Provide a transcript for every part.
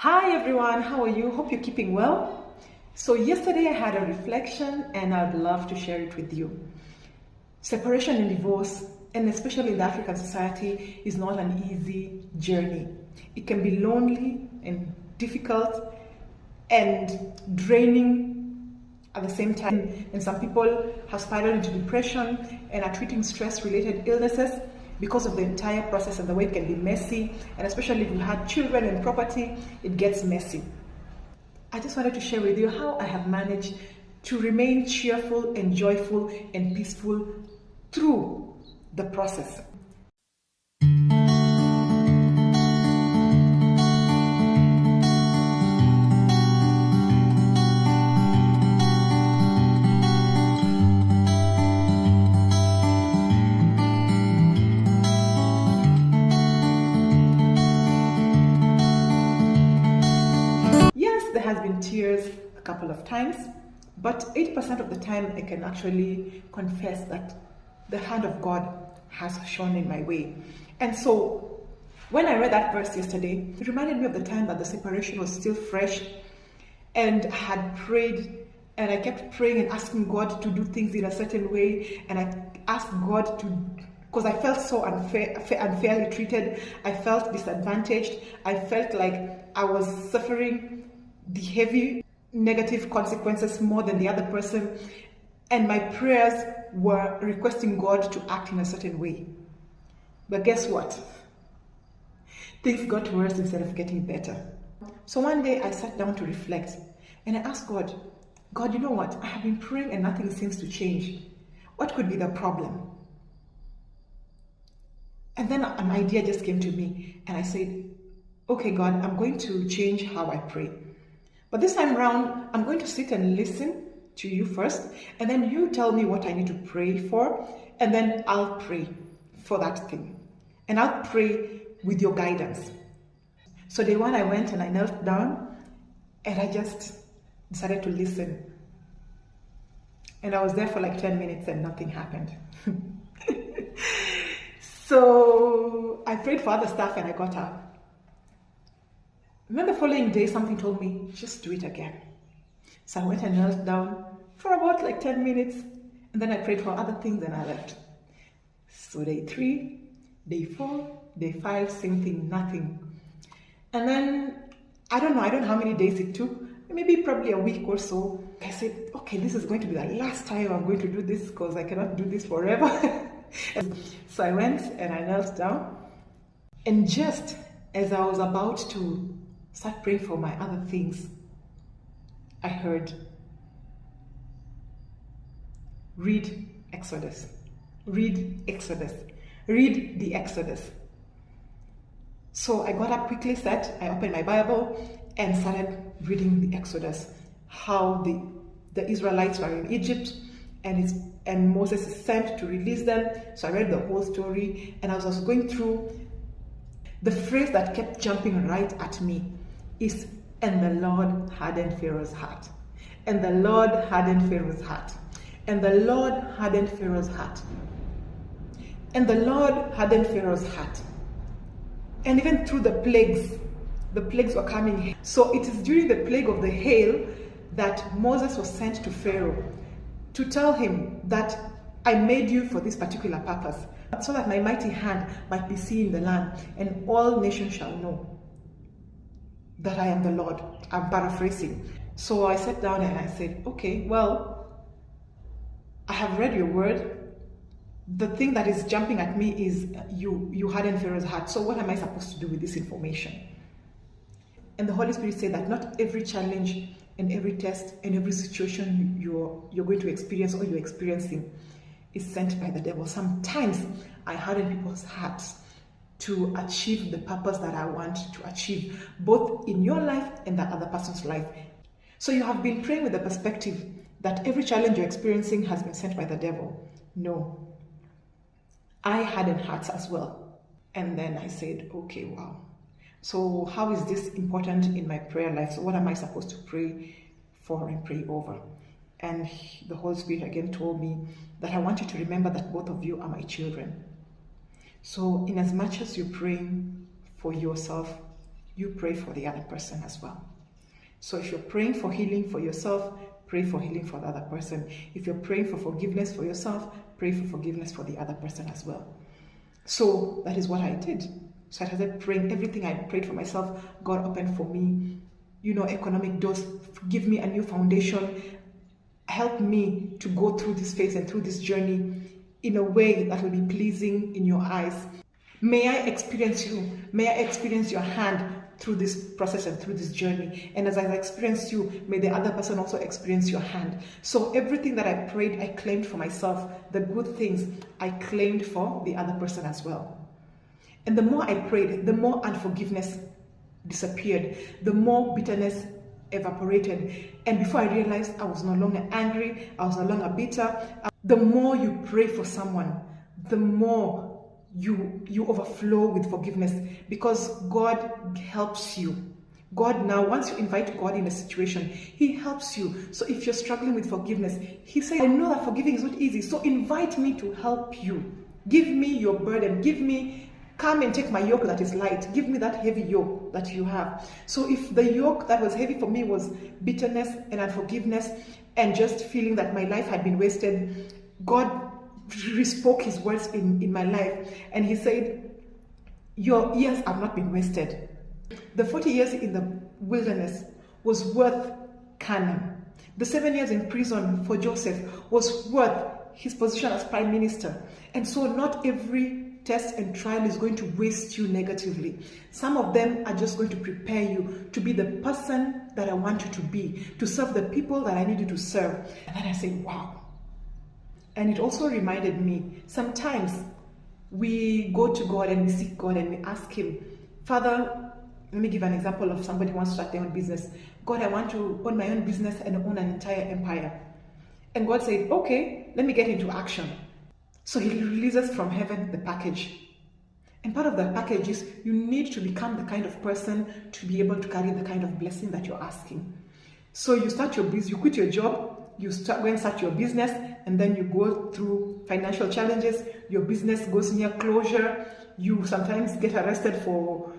Hi everyone, how are you? Hope you're keeping well. So yesterday I had a reflection and I'd love to share it with you. Separation and divorce, and especially in the African society, is not an easy journey. It can be lonely and difficult and draining at the same time. And some people have spiraled into depression and are treating stress-related illnesses because of the entire process and the way it can be messy. And especially if you had children and property, it gets messy. I just wanted to share with you how I have managed to remain cheerful and joyful and peaceful through the process. Yes, there has been tears a couple of times, but 80% of the time I can actually confess that the hand of God has shone in my way. And so when I read that verse yesterday, it reminded me of the time that the separation was still fresh, and I had prayed and I kept praying and asking God to do things in a certain way, and I asked God to, because I felt so unfairly treated. I felt disadvantaged. I felt like I was suffering the heavy negative consequences more than the other person, and my prayers were requesting God to act in a certain way. But guess what? Things got worse instead of getting better. So one day I sat down to reflect and I asked God, you know what? I have been praying and nothing seems to change. What could be the problem? And then an idea just came to me and I said, okay, God, I'm going to change how I pray. But this time around, I'm going to sit and listen to you first, and then you tell me what I need to pray for, and then I'll pray for that thing. And I'll pray with your guidance. So day one, I went and I knelt down, and I just decided to listen. And I was there for like 10 minutes and nothing happened. So I prayed for other stuff and I got up. And then the following day, something told me, just do it again. So I went and knelt down for about like 10 minutes, and then I prayed for other things and I left. So day 3, day 4, day 5, same thing, nothing. And then, I don't know how many days it took, maybe probably a week or so. I said, okay, this is going to be the last time I'm going to do this because I cannot do this forever. So I went and I knelt down, and just as I was about to start praying for my other things, I heard, read Exodus, read Exodus, read the Exodus. So I got up quickly, I opened my Bible and started reading the Exodus, how the Israelites were in Egypt and Moses is sent to release them. So I read the whole story, and as I was going through, the phrase that kept jumping right at me is, and the Lord hardened Pharaoh's heart. And the Lord hardened Pharaoh's heart. And the Lord hardened Pharaoh's heart. And the Lord hardened Pharaoh's heart. And even through the plagues were coming. So it is during the plague of the hail that Moses was sent to Pharaoh to tell him that I made you for this particular purpose, so that my mighty hand might be seen in the land, and all nations shall know that I am the Lord. I'm paraphrasing. So I sat down and I said, okay, well, I have read your word. The thing that is jumping at me is you hardened Pharaoh's heart. So what am I supposed to do with this information? And the Holy Spirit said that not every challenge and every test and every situation you're going to experience or you're experiencing is sent by the devil. Sometimes I harden people's hearts to achieve the purpose that I want to achieve, both in your life and that other person's life. So you have been praying with the perspective that every challenge you're experiencing has been sent by the devil. No. I harden hearts as well. And then I said, okay, wow. So how is this important in my prayer life? So what am I supposed to pray for and pray over? And the Holy Spirit again told me that I want you to remember that both of you are my children. So in as much as you're praying for yourself, you pray for the other person as well. So if you're praying for healing for yourself, pray for healing for the other person. If you're praying for forgiveness for yourself, pray for forgiveness for the other person as well. So that is what I did. So I started praying. Everything I prayed for myself, God opened for me. Economic doors, give me a new foundation. Help me to go through this phase and through this journey in a way that will be pleasing in your eyes. May I experience you. May I experience your hand through this process and through this journey. And as I experience you, may the other person also experience your hand. So everything that I prayed, I claimed for myself. The good things I claimed for the other person as well. And the more I prayed, the more unforgiveness disappeared, the more bitterness evaporated. And before I realized, I was no longer angry, I was no longer bitter. The more you pray for someone, the more you overflow with forgiveness, because God helps you. God now, once you invite God in a situation, He helps you. So if you're struggling with forgiveness, He says, I know that forgiving is not easy, so invite me to help you. Give me your burden. Come and take my yoke that is light. Give me that heavy yoke that you have. So if the yoke that was heavy for me was bitterness and unforgiveness and just feeling that my life had been wasted, God spoke His words in my life, and He said, your years have not been wasted. The 40 years in the wilderness was worth Canaan. The 7 years in prison for Joseph was worth his position as prime minister. And so not every test and trial is going to waste you negatively. Some of them are just going to prepare you to be the person that I want you to be, to serve the people that I need you to serve. And then I say, wow. And it also reminded me, sometimes we go to God and we seek God and we ask Him, Father, let me give an example of somebody who wants to start their own business. God, I want to own my own business and own an entire empire. And God said, okay, let me get into action. So He releases from heaven the package. And part of the package is you need to become the kind of person to be able to carry the kind of blessing that you're asking. So you start your business, you quit your job, you go and start your business, and then you go through financial challenges, your business goes near closure, you sometimes get arrested for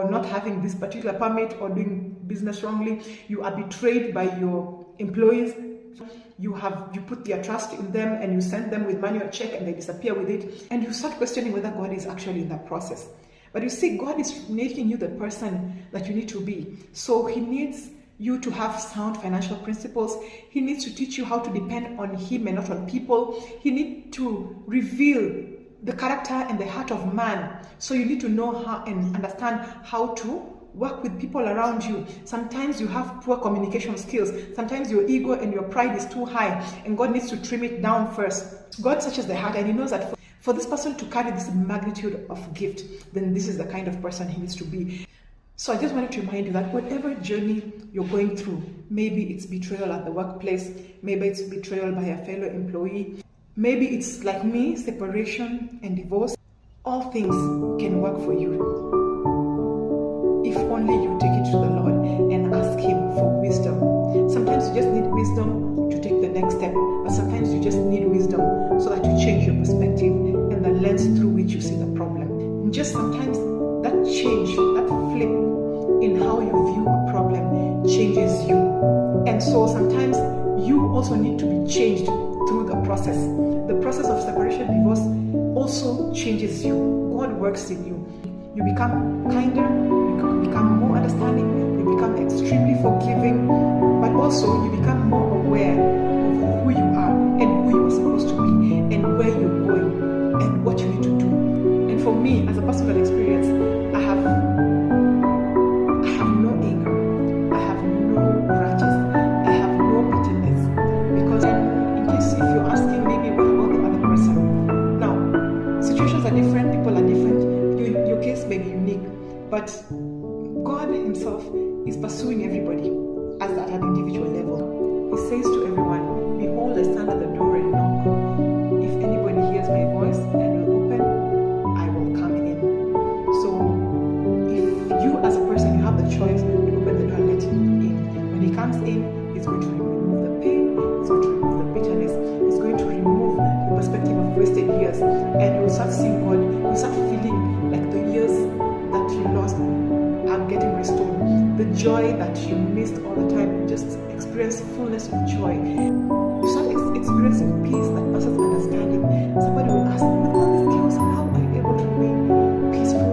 not having this particular permit or doing business wrongly, you are betrayed by your employees, you put their trust in them and you send them with money or check and they disappear with it, and you start questioning whether God is actually in that process. But you see, God is making you the person that you need to be. So He needs you to have sound financial principles. He needs to teach you how to depend on Him and not on people. He needs to reveal the character and the heart of man. So you need to know how and understand how to work with people around you. Sometimes you have poor communication skills. Sometimes your ego and your pride is too high, and God needs to trim it down first. God searches the heart, and He knows that for this person to carry this magnitude of gift, then this is the kind of person he needs to be. So I just wanted to remind you that whatever journey you're going through, maybe it's betrayal at the workplace, maybe it's betrayal by a fellow employee, maybe it's like me, separation and divorce, all things can work for you if only you take it to the Lord and ask Him for wisdom. Sometimes you just need wisdom to take the next step, but sometimes you just need wisdom so that you change your perspective and the lens through which you see the problem. And just sometimes that change, that flip in how you view a problem changes you. And so sometimes you also need to be changed through the process. The process of separation, divorce also changes you. God works in you. You become kinder, you become more understanding, you become extremely forgiving, but also you become more aware of who you are and who you are supposed to be and where you're going and what you need to do. And for me, as a personal experience, I have no anger, I have no grudges, I have no bitterness, because in case if you're asking maybe what about the other person, now situations are different, people are different, your case may be unique, but God Himself is pursuing everybody at an individual level. He says to everyone, behold, I stand at the door and knock. If anybody hears my voice and will open, I will come in. So if you as a person, you have the choice to open the door and let Him in. When He comes in, He's going to remove the pain, He's going to remove the bitterness, He's going to remove the perspective of wasted years, and you will start seeing God, you will start feeling like the years that you lost are getting joy that you missed all the time. You just experience fullness of joy. You start experiencing peace that passes understanding. Somebody will ask, with all this chaos, how are you able to remain peaceful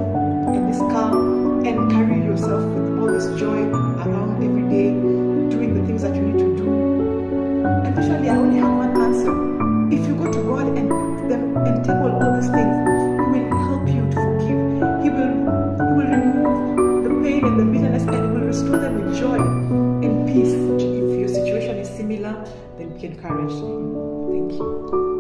and this calm and carry yourself with all this joy around every day, doing the things that you need to do? And usually I only have one answer. If you go to God and put them and table all these things, He will help you to forgive. He will remove the pain and the bitterness, and He will restore them with joy and peace. If your situation is similar, then be encouraged. Thank you.